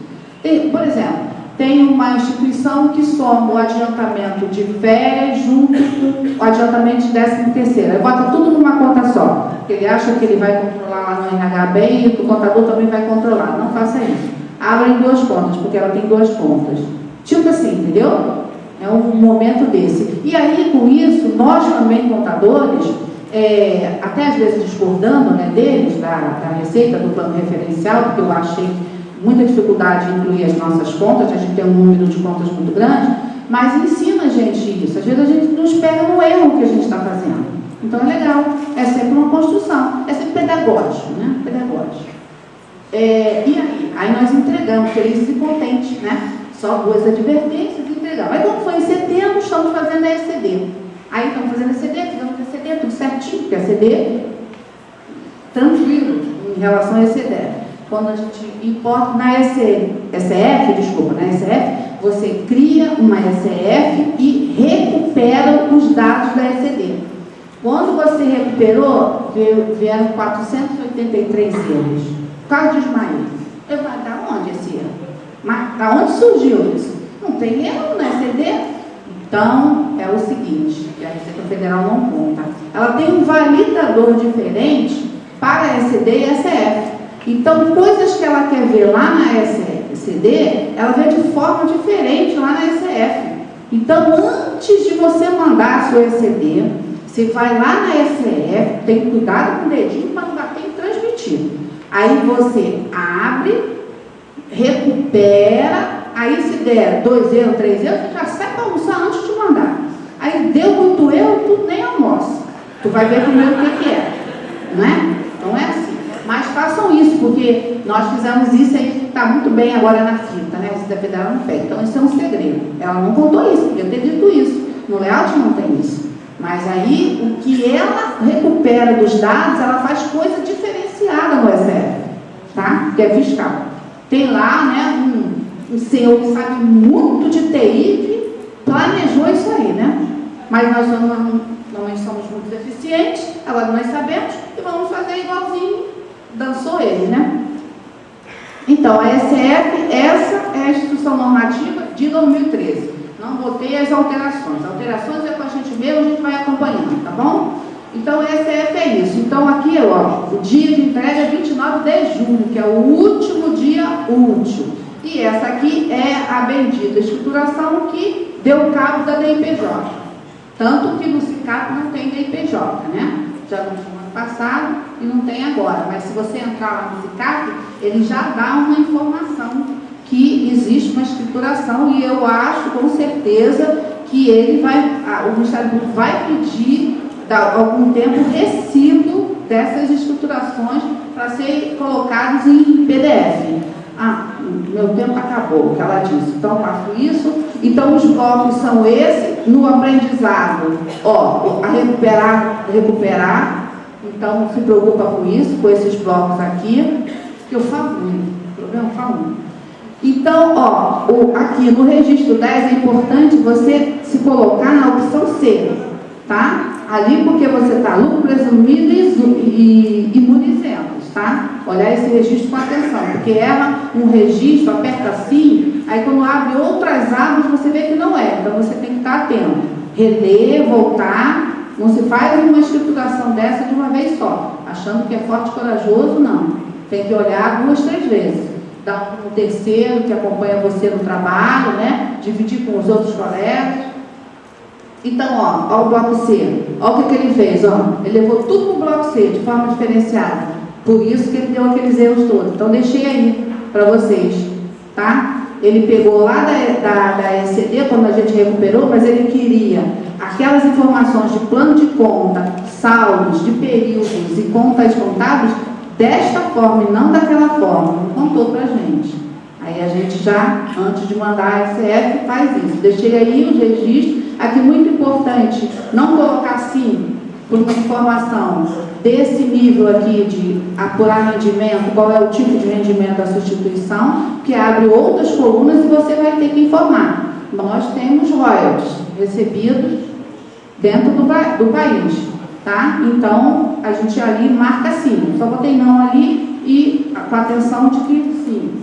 Por exemplo, tem uma instituição que soma o adiantamento de férias junto com o adiantamento de 13º. Ele bota tudo numa conta só, porque ele acha que ele vai controlar lá no RH bem e o contador também vai controlar. Não faça isso. Abra em 2 contas, porque ela tem 2 contas. Tipo assim, entendeu? É um momento desse. E aí, com isso, nós também, contadores, até às vezes discordando, né, deles, da receita, do plano referencial, porque eu achei muita dificuldade em incluir as nossas contas, a gente tem um número de contas muito grande, mas ensina a gente isso. Às vezes a gente nos pega no erro que a gente está fazendo. Então é legal, é sempre uma construção, é sempre pedagógico, né? Pedagógico. E aí nós entregamos, felizes e contentes, né? Só 2 advertências e entregamos. Aí quando foi em setembro, estamos fazendo a ECD. Aí estamos fazendo a ECD, fizemos a ECD, tudo certinho, porque a ECD, tranquilo em relação a ECD. Quando a gente importa na ECF, você cria uma ECF e recupera os dados da ECD. Quando você recuperou, vieram 483 erros. Por causa de Ismael. Eu falei, da onde esse erro? Mas da onde surgiu isso? Não tem erro na ECD? Então, é o seguinte, que a Receita Federal não conta. Ela tem um validador diferente para a ECD e a ECF. Então, coisas que ela quer ver lá na ECD, ela vê de forma diferente lá na ECF. Então, antes de você mandar a sua ECD, você vai lá na ECF, tem cuidado com o dedinho para não bater e transmitir. Aí você abre, recupera, aí se der 2 erros, 3 erros, você já sai para almoçar antes de mandar. Aí deu muito erro, tu nem almoça. Tu vai ver primeiro o que é, não é? Não é assim. Mas façam isso, porque nós fizemos isso aí, está muito bem agora na fita, né? A Receita Federal não pega. Então, isso é um segredo. Ela não contou isso, podia ter dito isso. No layout não tem isso. Mas aí, o que ela recupera dos dados, ela faz coisa diferenciada no ECF, tá? Que é fiscal. Tem lá, né, um senhor que sabe muito de TI que planejou isso aí, né? Mas nós normalmente somos muito eficientes, agora nós sabemos e vamos fazer igualzinho. Dançou ele, né? Então, a ECF, essa é a Instrução Normativa de 2013. Não botei as alterações. Alterações é com a gente mesmo, a gente vai acompanhando, tá bom? Então, a ECF é isso. Então, aqui, ó, o dia de entrega é 29 de junho, que é o último dia útil. E essa aqui é a bendita escrituração que deu cabo da DIPJ. Tanto que no SICAP não tem DIPJ, né? Já não tinha no ano passado e não tem agora. Mas se você entrar lá no SICAP, ele já dá uma informação que existe uma escrituração e eu acho com certeza que ele o Ministério Público vai pedir algum tempo recibo dessas escriturações para serem colocados em PDF. Meu tempo acabou, que ela disse. Então, eu faço isso. Então, os blocos são esses. No aprendizado, ó, a recuperar. Então, não se preocupa com isso, com esses blocos aqui, que eu falo muito. O problema eu falo muito. Então, ó, aqui no registro 10 é importante você se colocar na opção C, tá? Ali porque você está lucro presumido e imunizentos, tá? Olhar esse registro com atenção, porque erra um registro, aperta assim, aí quando abre outras abas você vê que não é, então você tem que estar atento. Reler, voltar, não se faz uma escrituração dessa de uma vez só, achando que é forte e corajoso, não. Tem que olhar 2, 3 vezes. Dar um terceiro que acompanha você no trabalho, né? Dividir com os outros colegas. Então, ó o bloco C. Ó o que ele fez, ó. Ele levou tudo para o bloco C, de forma diferenciada. Por isso que ele deu aqueles erros todos. Então, deixei aí para vocês, tá? Ele pegou lá da ECD, quando a gente recuperou, mas ele queria aquelas informações de plano de conta, saldos, de períodos e contas contábeis desta forma e não daquela forma. Não contou para a gente. Aí a gente já, antes de mandar a ECF, faz isso. Deixei aí os registros. Aqui, muito importante, não colocar assim, por uma informação desse nível aqui de apurar rendimento, qual é o tipo de rendimento da substituição, que abre outras colunas e você vai ter que informar. Nós temos royalties recebidos dentro do país, tá? Então, a gente ali marca sim. Só botei não ali e com a atenção de que sim.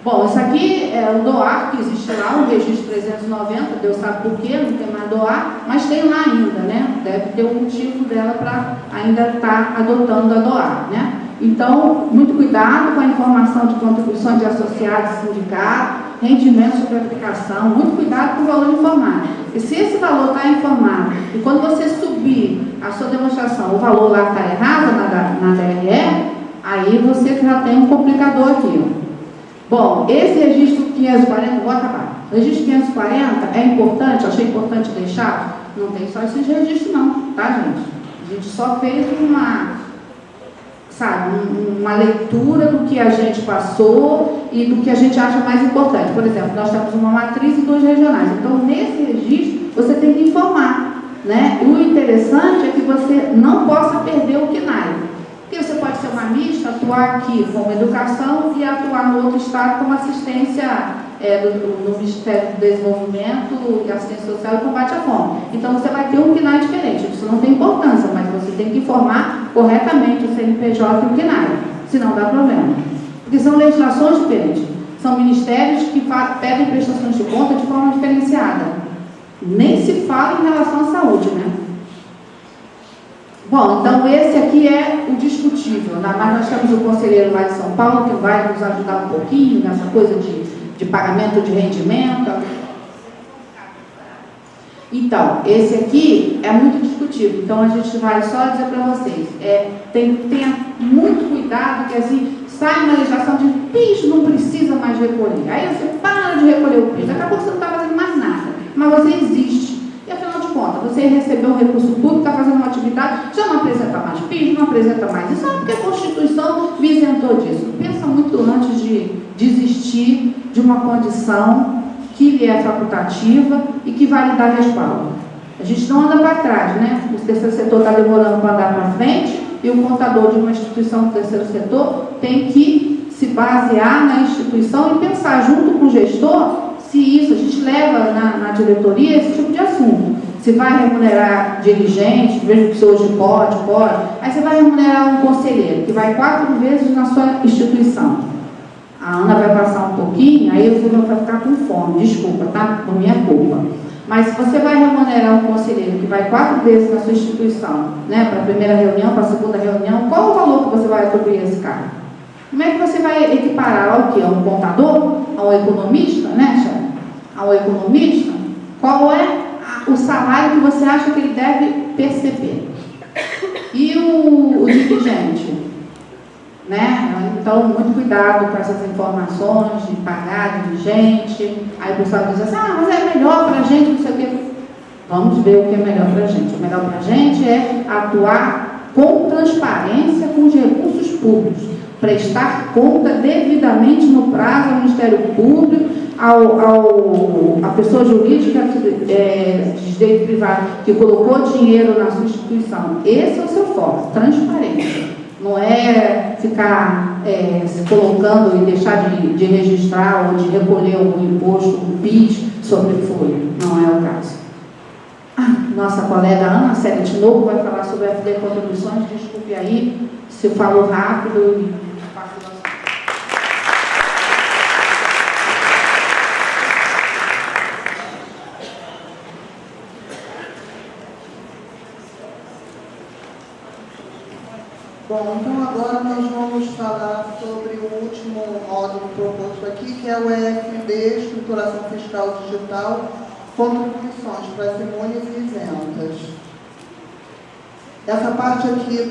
Bom, isso aqui é o DOAR, que existe lá, o registro 390, Deus sabe por quê, não tem mais DOAR, mas tem lá ainda, né? Deve ter um motivo dela para ainda estar adotando a DOAR, né? Então, muito cuidado com a informação de contribuições de associados e sindicatos, rendimento sobre aplicação, muito cuidado com o valor informado. E se esse valor está informado, e quando você subir a sua demonstração, o valor lá está errado na DRE, aí você já tem um complicador aqui, ó. Bom, esse registro 540, vou acabar. O registro 540 é importante, achei importante deixar, não tem só esses registros não, tá, gente? A gente só fez uma leitura do que a gente passou e do que a gente acha mais importante. Por exemplo, nós temos uma matriz e 2 regionais. Então, nesse registro, você tem que informar, né? E o interessante é que você não possa perder o CNAE. Porque você pode ser uma mista, atuar aqui como educação e atuar no outro estado como assistência no Ministério do Desenvolvimento e Assistência Social e Combate à Fome. Então, você vai ter um CNAE diferente. Isso não tem importância, mas você tem que informar corretamente o CNPJ e o CNAE, senão dá problema. Porque são legislações diferentes. São ministérios que pedem prestações de conta de forma diferenciada. Nem se fala em relação à saúde, né? Bom, então esse aqui é o discutível. Mas nós temos o conselheiro lá de São Paulo, que vai nos ajudar um pouquinho nessa coisa de pagamento de rendimento. Então, esse aqui é muito discutível. Então, a gente vai só dizer para vocês, tenha muito cuidado, que assim, sai uma legislação de PIS não precisa mais recolher. Aí você para de recolher o PIS, acabou que você não está fazendo mais nada, mas você existe. E afinal de contas, você recebeu um recurso público, está fazendo uma atividade, já não apresenta mais PIS, não apresenta mais isso, porque a Constituição me isentou disso. Pensa muito antes de desistir de uma condição que lhe é facultativa e que vai lhe dar respaldo. A gente não anda para trás, né? O terceiro setor está demorando para andar para frente e o contador de uma instituição do terceiro setor tem que se basear na instituição e pensar junto com o gestor se isso, a gente leva na diretoria esse tipo de assunto. Se vai remunerar dirigente, veja que você hoje pode. Aí você vai remunerar um conselheiro, que vai 4 vezes na sua instituição. A Ana vai passar um pouquinho, aí você vai ficar com fome, desculpa, tá? Por minha culpa. Mas se você vai remunerar um conselheiro que vai 4 vezes na sua instituição, né? Para a primeira reunião, para a segunda reunião, qual o valor que você vai atribuir a esse cara? Como é que você vai equiparar ao quê? A um contador? A um economista, né, chefe? A um economista? Qual é o salário que você acha que ele deve perceber? E o dirigente? Né? Então, muito cuidado com essas informações de pagar dirigente. Aí o pessoal diz assim, mas é melhor para a gente, não sei o quê. Vamos ver o que é melhor para a gente. O melhor para a gente é atuar com transparência com os recursos públicos, prestar conta devidamente no prazo ao Ministério Público, a pessoa jurídica de direito privado que colocou dinheiro na sua instituição. Esse é o seu foco, transparência. Não é ficar se colocando e deixar de registrar ou de recolher algum imposto, um PIS sobre folha. Não é o caso. Nossa colega Ana Célia de novo vai falar sobre a FD Contribuições. Desculpe aí se eu falo rápido e Bom, então agora nós vamos falar sobre o último módulo proposto aqui, que é o EFD, Estruturação Fiscal Digital, Contribuições para Imunes e Isentas. Essa parte aqui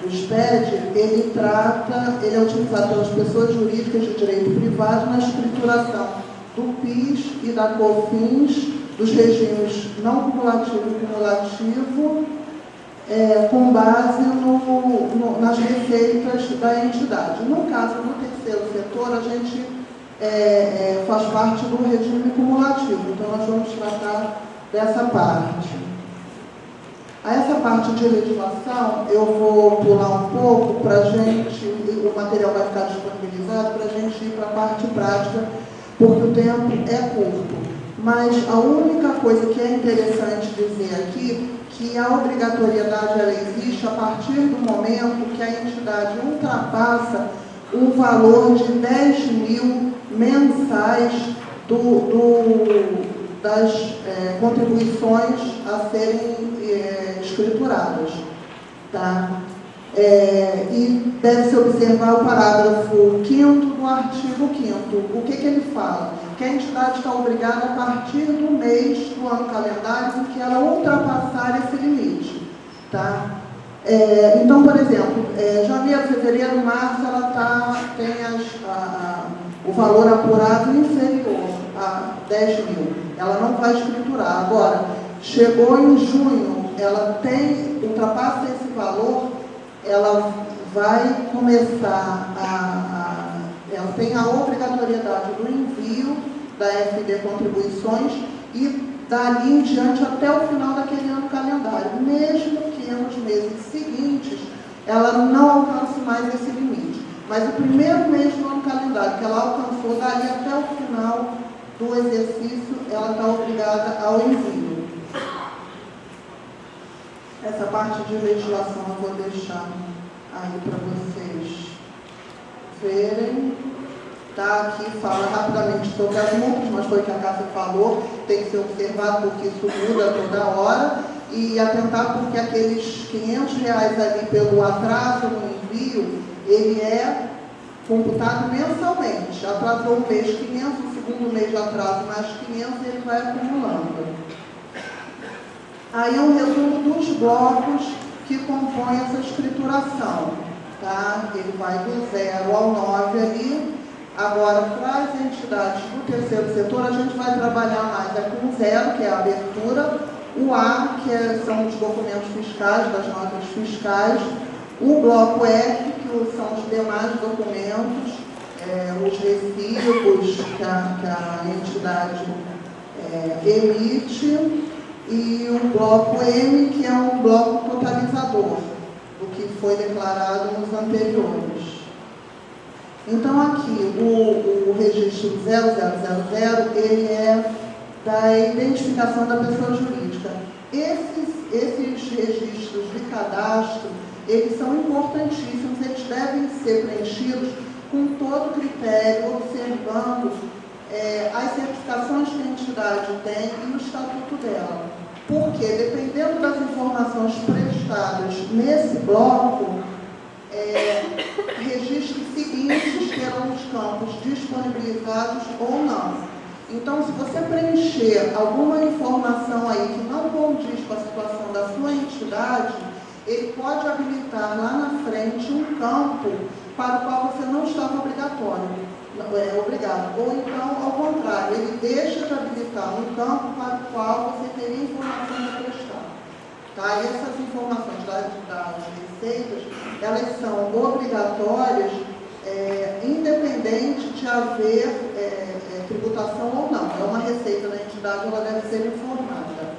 do SPED, ele é utilizado pelas pessoas jurídicas de direito privado na escrituração do PIS e da COFINS, dos regimes não cumulativo e cumulativo, com base nas receitas da entidade. No caso do terceiro setor, a gente faz parte do regime cumulativo, então nós vamos tratar dessa parte. A essa parte de legislação, eu vou pular um pouco para a gente, o material vai ficar disponibilizado para a gente ir para a parte prática, porque o tempo é curto. Mas a única coisa que é interessante dizer aqui, que a obrigatoriedade ela existe a partir do momento que a entidade ultrapassa o valor de 10 mil mensais das contribuições a serem escrituradas. Tá? E deve-se observar o parágrafo 5º do artigo 5º. O que ele fala? Que a entidade está obrigada a partir do mês do ano calendário em que ela ultrapassar esse limite. Tá? Então, por exemplo, janeiro, fevereiro, março, ela tem o valor apurado inferior a 10 mil, ela não vai escriturar. Agora, chegou em junho, ela ultrapassa esse valor, ela vai começar ela tem a obrigatoriedade do envio da FD Contribuições e dali em diante até o final daquele ano calendário, mesmo que nos meses seguintes ela não alcance mais esse limite. Mas o primeiro mês do ano calendário que ela alcançou, dali até o final do exercício, ela está obrigada ao envio. Essa parte de legislação eu vou deixar aí para vocês verem. Tá, aqui fala rapidamente sobre as multas, mas foi o que a Cássia falou, tem que ser observado porque isso muda toda hora, e atentar porque aqueles R$500 ali pelo atraso no envio, ele é computado mensalmente. Atrasou um mês 500, o segundo mês de atraso mais 500, ele vai acumulando. Aí é um resumo dos blocos que compõem essa escrituração. Tá? Ele vai do 0 ao 9 ali. Agora, para as entidades do terceiro setor, a gente vai trabalhar mais com o 0, que é a abertura, o A, que são os documentos fiscais, das notas fiscais, o bloco F, que são os demais documentos, os recibos que a entidade emite, e o bloco M, que é um bloco totalizador, do que foi declarado nos anteriores. Então, aqui, o registro 0000, ele é da identificação da pessoa jurídica. Esses registros de cadastro, eles são importantíssimos, eles devem ser preenchidos com todo critério, observando as certificações que a entidade tem e o estatuto dela. Porque, dependendo das informações prestadas nesse bloco, registros seguintes terão os campos disponibilizados ou não. Então, se você preencher alguma informação aí que não condiz com a situação da sua entidade, ele pode habilitar lá na frente um campo para o qual você não estava obrigado. Ou então, ao contrário, ele deixa de habilitar um campo para o qual você teria informação a prestar. Tá? E essas informações das receitas, elas são obrigatórias, independente de haver tributação ou não. É uma receita da entidade, ela deve ser informada.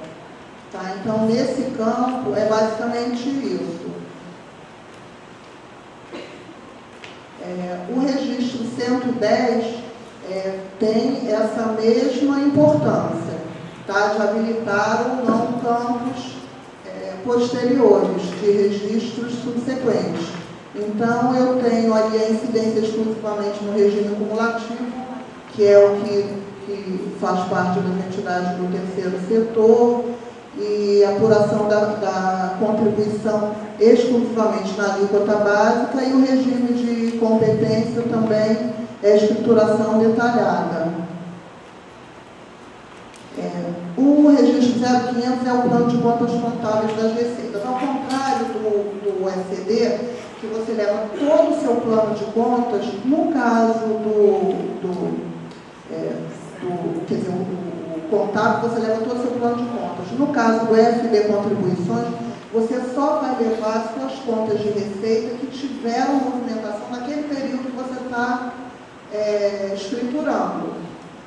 Tá? Então, nesse campo, é basicamente isso. O registro 110 tem essa mesma importância, tá? De habilitar ou não campos posteriores de registros subsequentes. Então, eu tenho ali a incidência exclusivamente no regime cumulativo, que é o que faz parte das entidades do terceiro setor, e apuração da contribuição exclusivamente na alíquota básica, e o regime de competência também é escrituração detalhada. O registro 0500 é o plano de contas contábeis das receitas. Ao contrário do SCD, que você leva todo o seu plano de contas, no caso do contábil, você leva todo o seu plano de contas. No caso do FD Contribuições, você só vai levar as suas contas de receita que tiveram movimentação naquele período que você está escriturando.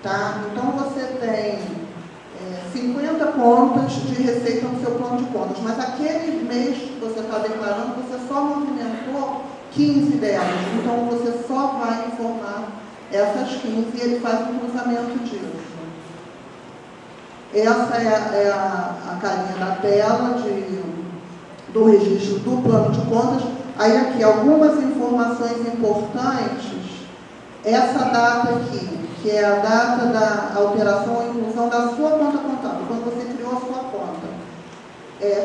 Tá? Então, você tem 50 contas de receita no seu plano de contas, mas aquele mês que você está declarando, você só movimentou 15 delas. Então, você só vai informar essas 15 e ele faz um cruzamento disso. Essa é a carinha da tela do registro do plano de contas. Aí aqui, algumas informações importantes. Essa data aqui, que é a data da alteração ou inclusão da sua conta contábil, quando você criou a sua conta.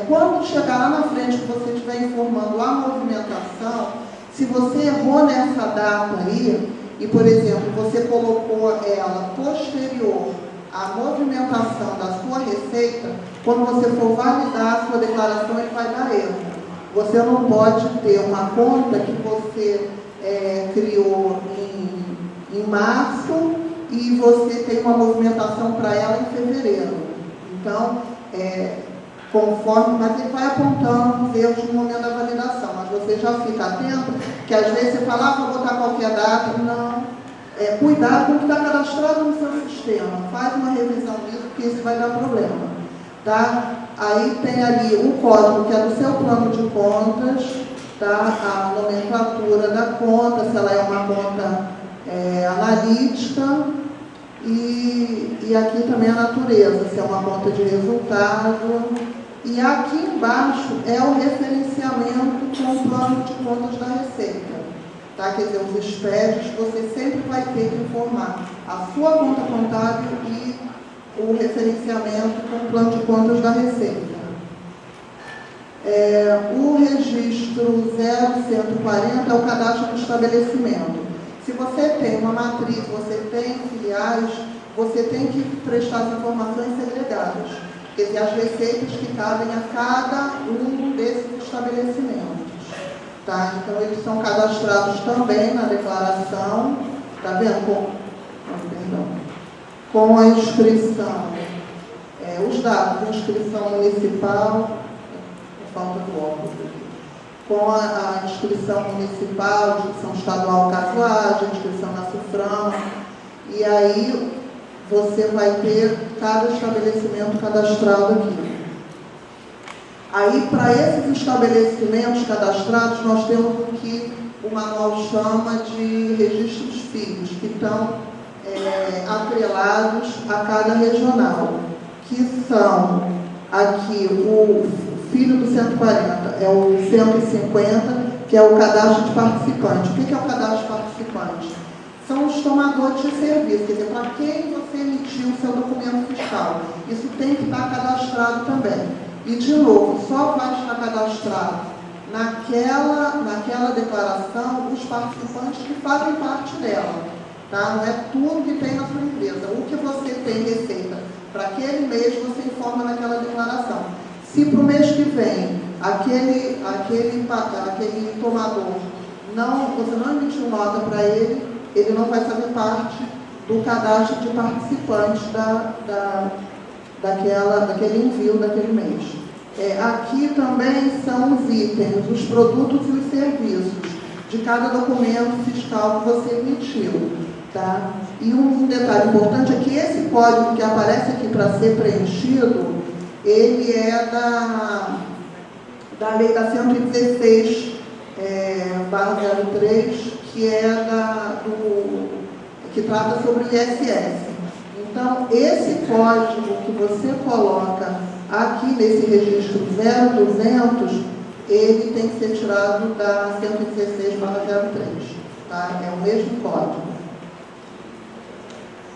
Quando chegar lá na frente que você estiver informando a movimentação, se você errou nessa data aí, e, por exemplo, você colocou ela posterior à movimentação da sua receita, quando você for validar a sua declaração, ele vai dar erro. Você não pode ter uma conta que você criou em em março e você tem uma movimentação para ela em fevereiro. Então, conforme, mas ele vai apontando os erros no momento da validação, mas você já fica atento, que às vezes você fala, vou botar qualquer data, não. Cuidado com o que está cadastrado no seu sistema, faz uma revisão disso, porque isso vai dar problema. Tá? Aí tem ali o código que é do seu plano de contas, tá? A nomenclatura da conta, se ela é uma conta analítica, e aqui também a natureza, se é uma conta de resultado. E aqui embaixo é o referenciamento com o plano de contas da Receita. Tá? Quer dizer, os SPEDs, você sempre vai ter que informar a sua conta contábil e o referenciamento com o plano de contas da Receita. O registro 0140 é o cadastro do estabelecimento. Se você tem uma matriz, você tem filiais, você tem que prestar as informações segregadas. Quer dizer, as receitas que cabem a cada um desses estabelecimentos. Tá? Então, eles são cadastrados também na declaração, tá vendo? Com a inscrição, os dados de inscrição municipal, falta do óculos aqui, com a inscrição municipal, inscrição estadual casuagem, inscrição na SUFRAM, e aí você vai ter cada estabelecimento cadastrado aqui. Aí, para esses estabelecimentos cadastrados, nós temos o que o manual chama de registros filhos, que estão atrelados a cada regional, que são aqui o filho do 140, é o 150, que é o cadastro de participante. O que é o cadastro de participante? São os tomadores de serviço, quer dizer, para quem você emitiu o seu documento fiscal. Isso tem que estar cadastrado também. E, de novo, só vai estar cadastrado naquela declaração os participantes que fazem parte dela. Tá? Não é tudo que tem na sua empresa. O que você tem receita para aquele mês, você informa naquela declaração. Se para o mês que vem, aquele tomador, você não emitiu nota para ele, ele não vai fazer parte do cadastro de participantes daquele envio daquele mês. Aqui também são os itens, os produtos e os serviços de cada documento fiscal que você emitiu. Tá? E um detalhe importante é que esse código que aparece aqui para ser preenchido, ele é da lei da 116/03, que trata sobre o ISS. Então, esse código que você coloca aqui nesse registro 0200, ele tem que ser tirado da 116/03. Tá? É o mesmo código.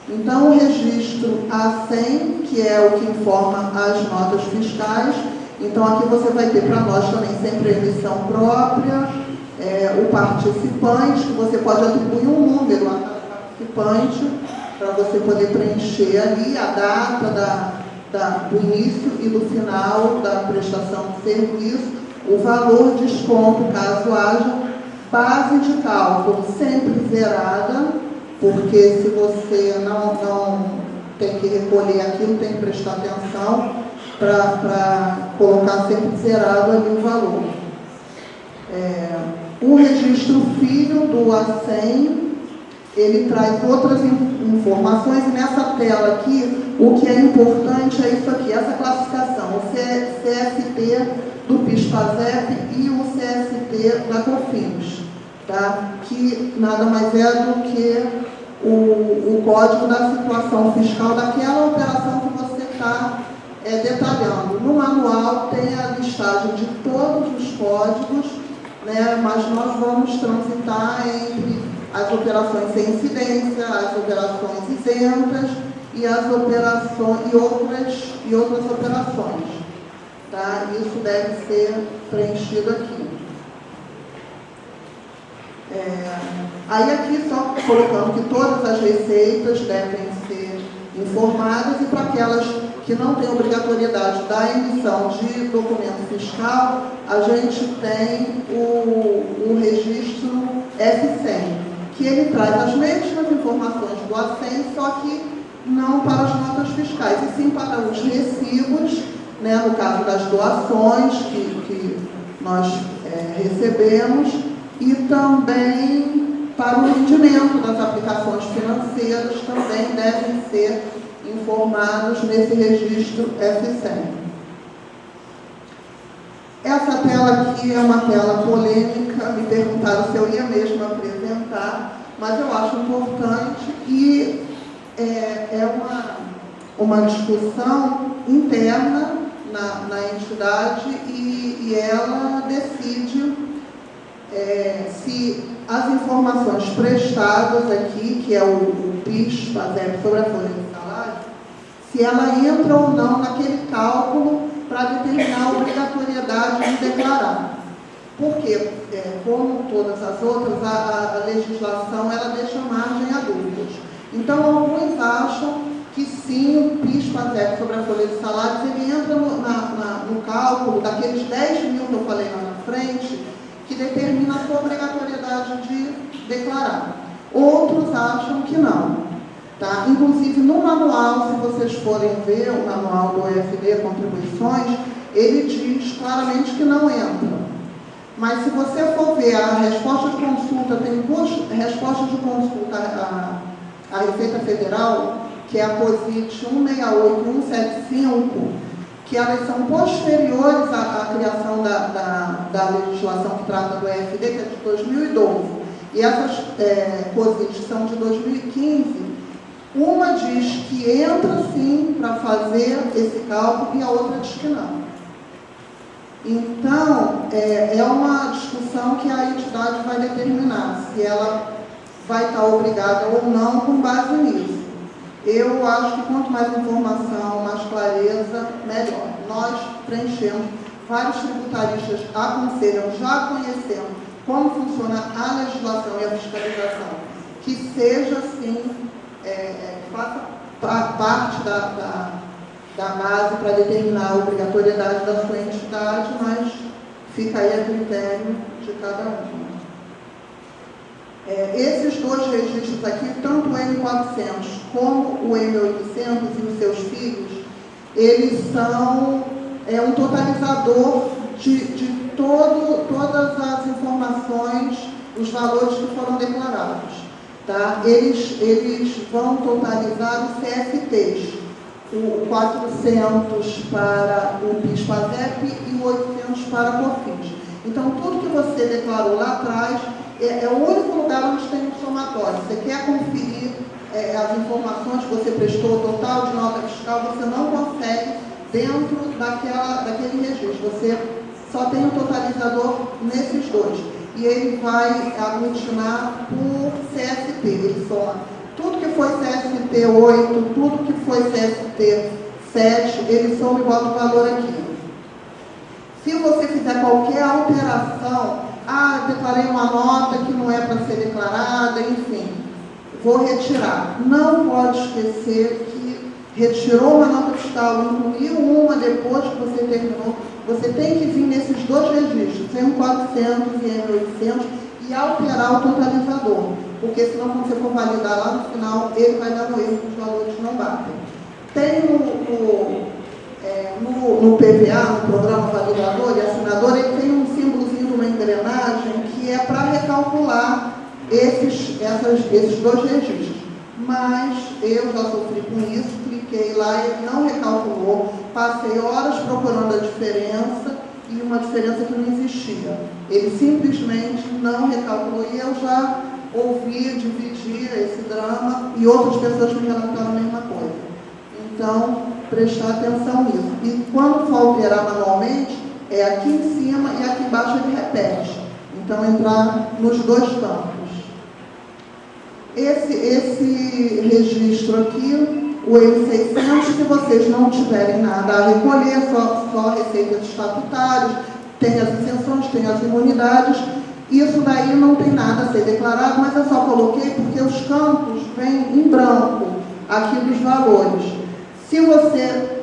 Então, o registro A100, que é o que informa as notas fiscais. Então, aqui você vai ter para nós também sempre a emissão própria, o participante, que você pode atribuir um número a cada participante, para você poder preencher ali a data do início e do final da prestação de serviço, o valor de desconto, caso haja, base de cálculo sempre zerada, porque se você não tem que recolher aquilo, tem que prestar atenção para colocar sempre zerado ali o valor. O registro filho do A100, ele traz outras informações, e nessa tela aqui, o que é importante é isso aqui, essa classificação, o CST do PIS/PASEP e o CST da COFINS, tá? Que nada mais é do que o código da situação fiscal daquela operação que você está detalhando. No manual tem a listagem de todos os códigos, né, mas nós vamos transitar entre as operações sem incidência, as operações isentas e as operações e outras operações. Tá? Isso deve ser preenchido aqui. Aí aqui só colocando que todas as receitas devem ser informadas, e para aquelas que não têm obrigatoriedade da emissão de documento fiscal, a gente tem o registro F100, que ele traz as mesmas informações do ACEM, só que não para as notas fiscais, e sim para os recibos, né, no caso das doações que nós recebemos, e também para o rendimento das aplicações financeiras, também devem ser informados nesse registro F100. Essa tela aqui é uma tela polêmica, me perguntaram se eu ia mesmo apresentar, mas eu acho importante e é uma discussão interna na entidade e ela decide se as informações prestadas aqui, que é o PIS, PASEP, sobre a folha de salário, se ela entra ou não naquele cálculo para determinar a obrigatoriedade de declarar. Porque, como todas as outras, a legislação ela deixa margem a dúvidas. Então, alguns acham que sim, o PIS, PASEP sobre a folha de salários, ele entra no cálculo daqueles 10 mil que eu falei lá na frente, que determina a sua obrigatoriedade de declarar. Outros acham que não. Tá? Inclusive, no manual, se vocês forem ver o manual do OFD, Contribuições, ele diz claramente que não entra. Mas se você for ver a resposta de consulta, tem duas respostas de consulta à Receita Federal, que é a COSIT 168 e 175, que elas são posteriores à criação da legislação que trata do OFD, que é de 2012. E essas COSIT são de 2015. Uma diz que entra sim para fazer esse cálculo e a outra diz que não. Então, é uma discussão que a entidade vai determinar se ela vai estar obrigada ou não com base nisso. Eu acho que quanto mais informação, mais clareza, melhor. Nós preenchemos, vários tributaristas aconselham, já conhecendo como funciona a legislação e a fiscalização, que seja assim, faça parte da base para determinar a obrigatoriedade da sua entidade, mas fica aí a critério de cada um. Esses dois registros aqui, tanto o M400 como o M800 e os seus filhos, eles são um totalizador de todas as informações, os valores que foram declarados. Tá? Eles vão totalizar os CFTs, o 400 para o PIS/PASEP e o 800 para a COFINS. Então, tudo que você declarou lá atrás é o único lugar onde tem um somatório. Você quer conferir as informações que você prestou, o total de nota fiscal, você não consegue dentro daquele registro. Você só tem o totalizador nesses dois. E ele vai aglutinar por CST. Ele soma tudo que foi CST 8, tudo que foi CST 7, ele soma e bota o valor aqui. Se você fizer qualquer alteração, declarei uma nota que não é para ser declarada, enfim, vou retirar. Não pode esquecer que retirou uma nota fiscal, incluiu uma depois que você terminou, você tem que vir nesses dois registros, M400 e M800, e alterar o totalizador, porque senão quando você for validar lá no final, ele vai dar no erro que os valores não batem. Tem no PVA, no Programa Validador e Assinador, ele tem um símbolozinho de uma engrenagem que é para recalcular esses dois registros. Mas eu já sofri com isso, cliquei lá, ele não recalculou, passei horas procurando a diferença e uma diferença que não existia. Ele simplesmente não recalculou e eu já ouvi dividir esse drama e outras pessoas me relataram a mesma coisa. Então, prestar atenção nisso. E quando for alterar manualmente, é aqui em cima e aqui embaixo ele repete. Então, entrar nos dois campos. Esse registro aqui, o M600, se vocês não tiverem nada a recolher, só receitas estatutárias, tem as isenções, tem as imunidades, isso daí não tem nada a ser declarado, mas eu só coloquei porque os campos vêm em branco aqui dos valores. Se você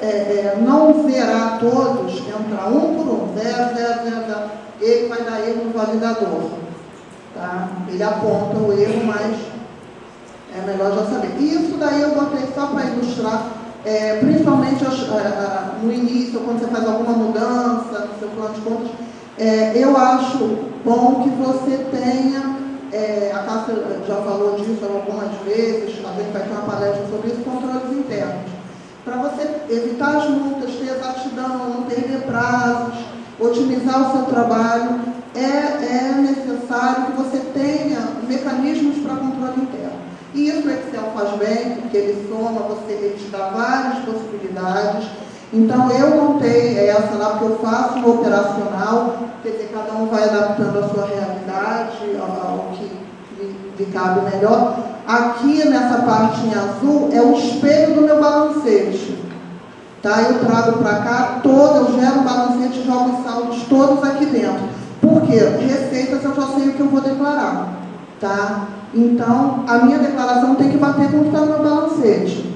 não zerar todos, entrar um por um, 0, 0, 0, 0, ele vai dar erro no validador. tá? Ele aponta o erro, mas é melhor já saber. Isso daí eu botei só para ilustrar, principalmente no início, quando você faz alguma mudança no seu plano de contas, eu acho bom que você tenha, a Cássia já falou disso algumas vezes, a gente vai ter uma palestra sobre isso, controles internos. Para você evitar as multas, ter exatidão, não perder prazos, otimizar o seu trabalho, é necessário que você tenha mecanismos para controle interno. E isso o Excel faz bem, porque ele soma, ele te dá várias possibilidades. Então, eu montei essa lá, porque eu faço no operacional, quer dizer, cada um vai adaptando a sua realidade, ao que lhe cabe melhor. Aqui, nessa parte em azul, é o espelho do meu balancete. Tá? Eu trago para cá eu gero um balancete e jogo os saldos todos aqui dentro. Por quê? Receitas eu já sei o que eu vou declarar. Tá? Então, a minha declaração tem que bater com o que está no meu balancete.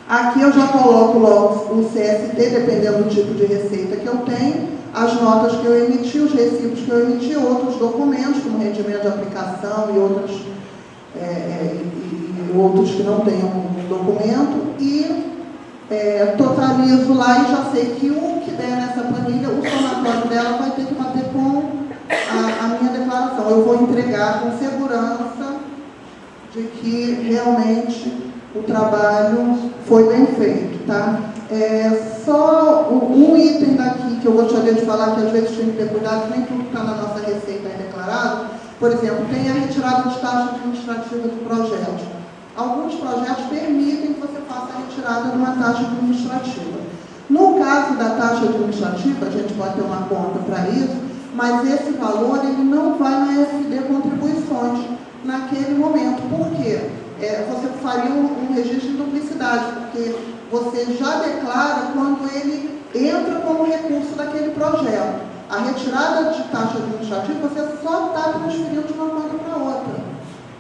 Aqui eu já coloco logo o CST, dependendo do tipo de receita que eu tenho, as notas que eu emiti, os recibos que eu emiti, outros documentos, como rendimento de aplicação e outros que não tenham um documento, e totalizo lá e já sei que o que der nessa planilha, o somatório dela vai ter que bater com a minha declaração. Eu vou entregar com segurança de que realmente o trabalho foi bem feito, tá? Só um item daqui que eu gostaria de falar, que às vezes tem que ter cuidado, nem tudo que está na nossa receita é declarado. Por exemplo, tem a retirada de taxa administrativa de projetos. Alguns projetos permitem que você faça a retirada de uma taxa administrativa. No caso da taxa administrativa, a gente pode ter uma conta para isso, mas esse valor ele não vai na FD Contribuições naquele momento. Por quê? Você faria um registro de duplicidade, porque você já declara quando ele entra como recurso daquele projeto. A retirada de taxa administrativa, você só está transferindo de uma conta para outra.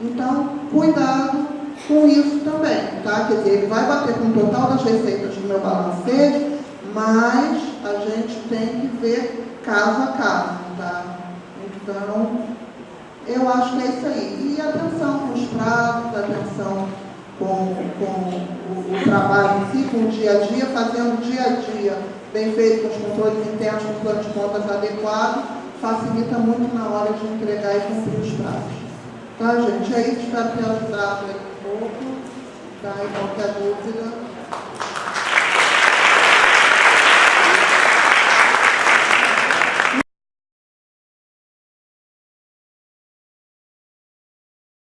Então, cuidado com isso também, tá? Quer dizer, ele vai bater com o total das receitas do meu balancete, mas a gente tem que ver caso a caso, tá? Então, eu acho que é isso aí. E atenção com os prazos, atenção com o trabalho em si, com o dia a dia, fazendo o dia a dia bem feito, com os controles internos, com o plano de contas adequado, facilita muito na hora de entregar e cumprir os prazos. Tá, gente? É isso, espero ter ajudado aí um pouco. Tá? E qualquer dúvida.